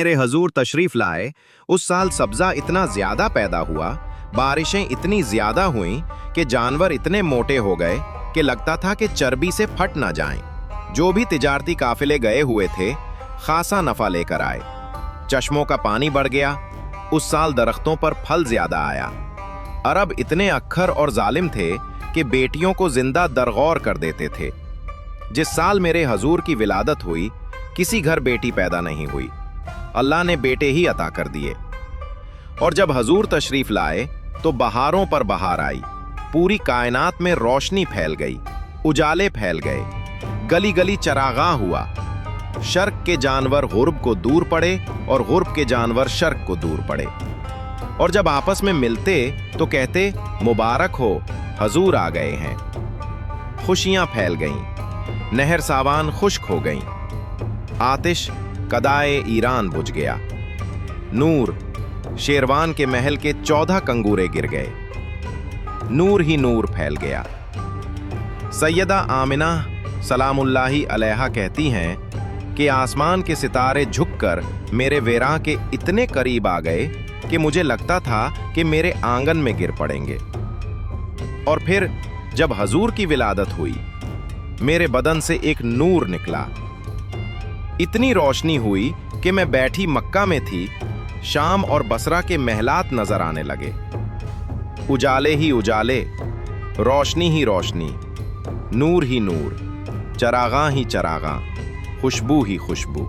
मेरे हजूर तशरीफ लाए, उस साल सब्जा इतना ज्यादा पैदा हुआ, बारिशें इतनी ज्यादा हुईं कि जानवर इतने मोटे हो गए कि लगता था कि चर्बी से फट ना जाएं। जो भी तिजारती काफिले गए हुए थे, खासा नफा लेकर आए। चश्मों का पानी बढ़ गया। उस साल दरख्तों पर फल ज्यादा आया। अरब इतने अक्खर और जालिम थे कि बेटियों को जिंदा दरगौर कर देते थे। जिस साल मेरे हजूर की विलादत हुई, किसी घर बेटी पैदा नहीं हुई। अल्लाह ने बेटे ही अता कर दिए। और जब हजूर तशरीफ लाए तो बहारों पर बहार आई। पूरी कायनात में रोशनी फैल गई, उजाले फैल गए, गली गली चरागाह हुआ। शर्क के जानवर गुर्ब को दूर पड़े और गुर्ब के जानवर शर्क को दूर पड़े। और जब आपस में मिलते तो कहते, मुबारक हो, हजूर आ गए हैं। खुशियां फैल गईं, नहर सावान खुश्क हो गईं। आतिश कदाए ईरान बुझ गया। नूर, शेरवान के महल के 14 कंगूरे गिर गए। नूर ही नूर फैल गया। सैयदा आमिना सलामुल्लाही अलैहा कहती हैं कि आसमान के सितारे झुककर मेरे वेरां के इतने करीब आ गए कि मुझे लगता था कि मेरे आंगन में गिर पड़ेंगे। और फिर जब हजूर की विलादत हुई, मेरे बदन से एक नूर निकला। इतनी रोशनी हुई कि मैं बैठी मक्का में थी, शाम और बसरा के महलात नजर आने लगे। उजाले ही उजाले, रोशनी ही रोशनी, नूर ही नूर, चरागां ही चरागां, खुशबू ही खुशबू।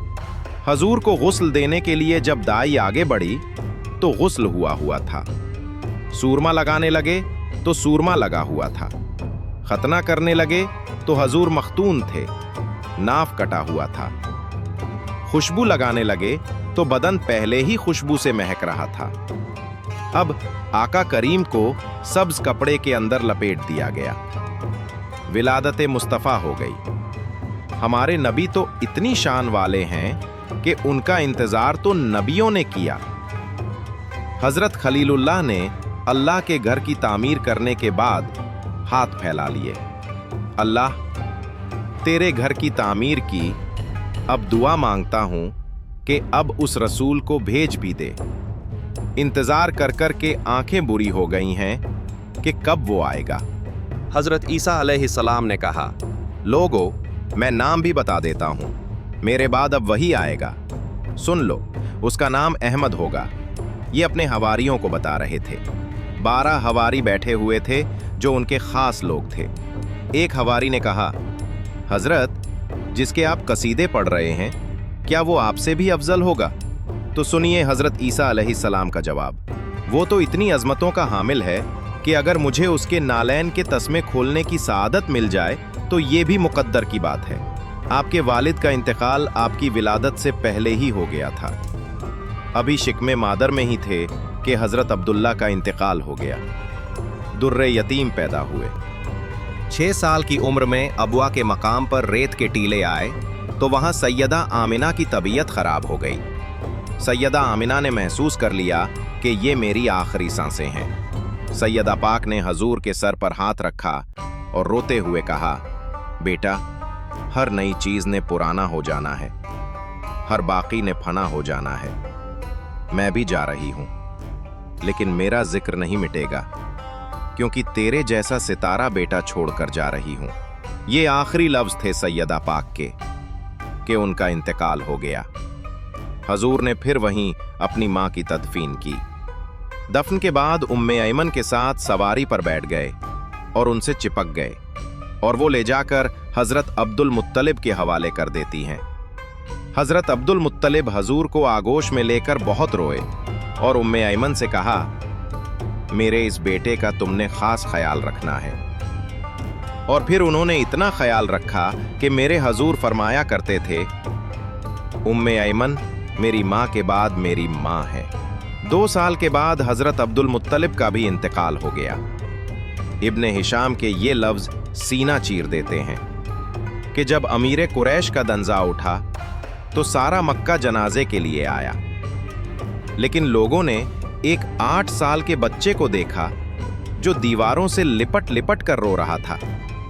हजूर को गुस्ल देने के लिए जब दाई आगे बढ़ी तो गुस्ल हुआ था। सूरमा लगाने लगे तो सूरमा लगा हुआ था। खतना करने लगे तो हजूर मख्तून थे, नाफ कटा हुआ था। खुशबू लगाने लगे तो बदन पहले ही खुशबू से महक रहा था। अब आका करीम को सब्ज कपड़े के अंदर लपेट दिया गया। विलादत मुस्तफ़ा हो गई। हमारे नबी तो इतनी शान वाले हैं कि उनका इंतजार तो नबियों ने किया। हजरत खलीलुल्लाह ने अल्लाह के घर की तामीर करने के बाद हाथ फैला लिए। अल्लाह, तेरे घर की तामीर की, अब दुआ मांगता हूं कि अब उस रसूल को भेज भी दे। इंतजार कर कर के आंखें बुरी हो गई हैं कि कब वो आएगा। हजरत ईसा अलैहिस्सलाम ने कहा, लोगों, मैं नाम भी बता देता हूं, मेरे बाद अब वही आएगा। सुन लो, उसका नाम अहमद होगा। ये अपने हवारियों को बता रहे थे। 12 हवारी बैठे हुए थे जो उनके खास लोग थे। एक हवारी ने कहा, हजरत, जिसके आप कसीदे पढ़ रहे हैं, क्या वो आपसे भी अफजल होगा? तो सुनिए हजरत ईसा अलैहिस्सलाम का जवाब। वो तो इतनी अजमतों का हामिल है कि अगर मुझे उसके नालैन के तस्मे खोलने की सआदत मिल जाए तो ये भी मुकद्दर की बात है। आपके वालिद का इंतकाल आपकी विलादत से पहले ही हो गया था। अभी शिकमे मादर में ही थे कि हजरत अब्दुल्ला का इंतकाल हो गया। दुर्रे यतीम पैदा हुए। 6 साल की उम्र में अबुआ के मकाम पर रेत के टीले आए तो वहां सैयदा आमिना की तबीयत खराब हो गई। सैयदा आमिना ने महसूस कर लिया कि ये मेरी आखिरी सांसें हैं। सैयदा पाक ने हजूर के सर पर हाथ रखा और रोते हुए कहा, बेटा, हर नई चीज ने पुराना हो जाना है, हर बाकी ने फना हो जाना है। मैं भी जा रही हूं, लेकिन मेरा जिक्र नहीं मिटेगा, क्योंकि तेरे जैसा सितारा बेटा छोड़कर जा रही हूं। ये आखिरी लफ्ज थे सैयदा पाक के कि उनका इंतकाल हो गया। हजूर ने फिर वहीं अपनी मां की तदफीन की। दफन के बाद उम्मे ऐमन के साथ सवारी पर बैठ गए और उनसे चिपक गए, और वो ले जाकर हजरत अब्दुल मुत्तलिब के हवाले कर देती हैं। हजरत अब्दुल मुत्तलिब हजूर को आगोश में लेकर बहुत रोए और उम्मे ऐमन से कहा, मेरे इस बेटे का तुमने खास ख्याल रखना है। और फिर उन्होंने इतना ख्याल रखा कि मेरे हजूर फरमाया करते थे, उम्मे ऐमन मेरी माँ के बाद मेरी माँ है। 2 साल के बाद हजरत अब्दुल मुत्तलिब का भी इंतकाल हो गया। इब्ने हिशाम के ये लफ्ज सीना चीर देते हैं कि जब अमीर कुरैश का दंजा उठा तो सारा मक्का जनाजे के लिए आया, लेकिन लोगों ने एक 8 साल के बच्चे को देखा जो दीवारों से लिपट लिपट कर रो रहा था।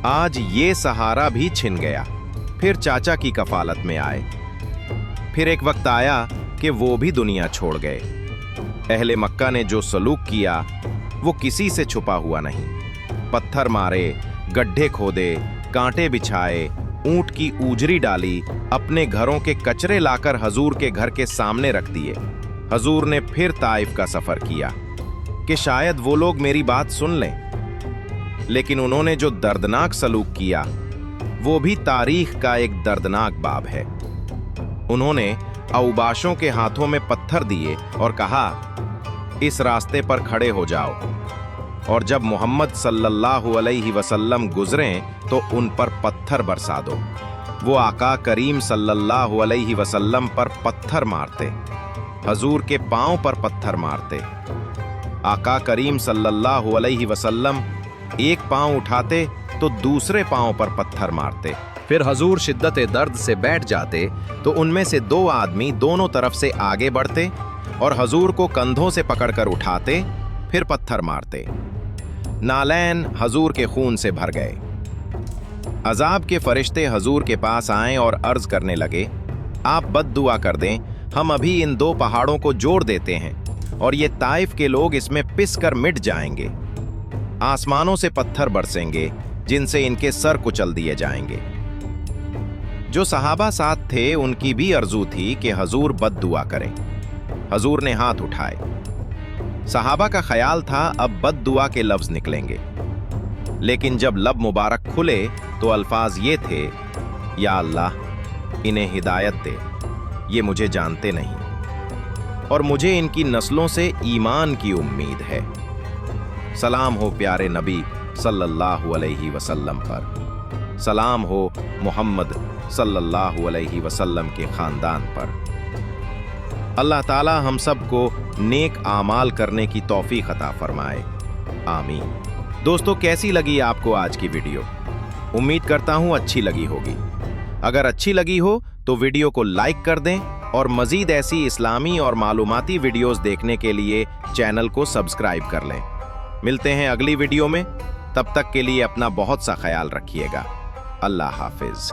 आज ये सहारा भी छिन गया। फिर चाचा की कफालत में आए। फिर एक वक्त आया कि वो भी दुनिया छोड़ गए। अहले मक्का ने जो सलूक किया वो किसी से छुपा हुआ नहीं। पत्थर मारे, गड्ढे खोदे, कांटे बिछाए, ऊंट की ऊजरी डाली, अपने घरों के कचरे लाकर हजूर के घर के सामने रख दिए। हजूर ने फिर ताइफ का सफर किया कि शायद वो लोग मेरी बात सुन लें, लेकिन उन्होंने जो दर्दनाक सलूक किया वो भी तारीख का एक दर्दनाक बाब है। उन्होंने औबाशों के हाथों में पत्थर दिए और कहा, इस रास्ते पर खड़े हो जाओ, और जब मोहम्मद सल्लल्लाहु अलैहि वसल्लम गुजरें तो उन पर पत्थर बरसा दो। वो आका करीम सल्लल्लाहु अलैहि वसल्लम पर पत्थर मारते, हजूर के पांव पर पत्थर मारते। आका करीम सल्लल्लाहु अलैहि वसल्लम एक पांव उठाते तो दूसरे पांव पर पत्थर मारते। फिर हजूर शिद्दत दर्द से बैठ जाते तो उनमें से दो आदमी दोनों तरफ से आगे बढ़ते और हजूर को कंधों से पकड़कर उठाते, फिर पत्थर मारते। नालैन हजूर के खून से भर गए। अजाब के फरिश्ते हजूर के पास आए और अर्ज करने लगे, आप बद्दुआ कर दें, हम अभी इन दो पहाड़ों को जोड़ देते हैं और ये ताइफ के लोग इसमें पिस कर मिट जाएंगे। आसमानों से पत्थर बरसेंगे जिनसे इनके सर कुचल दिए जाएंगे। जो सहाबा साथ थे उनकी भी अर्जू थी कि हजूर बद्दुआ करें। हजूर ने हाथ उठाए। सहाबा का ख्याल था अब बद्दुआ के लफ्ज निकलेंगे, लेकिन जब लब मुबारक खुले तो अल्फाज ये थे, या अल्लाह इन्हें हिदायत दे, ये मुझे जानते नहीं और मुझे इनकी नस्लों से ईमान की उम्मीद है। सलाम हो प्यारे नबी सल्लल्लाहु अलैहि वसल्लम पर, सलाम हो मोहम्मद सल्लल्लाहु अलैहि वसल्लम के खानदान पर। अल्लाह ताला हम सबको नेक आमाल करने की तौफीक अता फरमाए, आमीन। दोस्तों, कैसी लगी आपको आज की वीडियो? उम्मीद करता हूं अच्छी लगी होगी। अगर अच्छी लगी हो तो वीडियो को लाइक कर दें और मजीद ऐसी इस्लामी और मालूमाती वीडियोस देखने के लिए चैनल को सब्सक्राइब कर लें। मिलते हैं अगली वीडियो में, तब तक के लिए अपना बहुत सा ख्याल रखिएगा। अल्लाह हाफिज।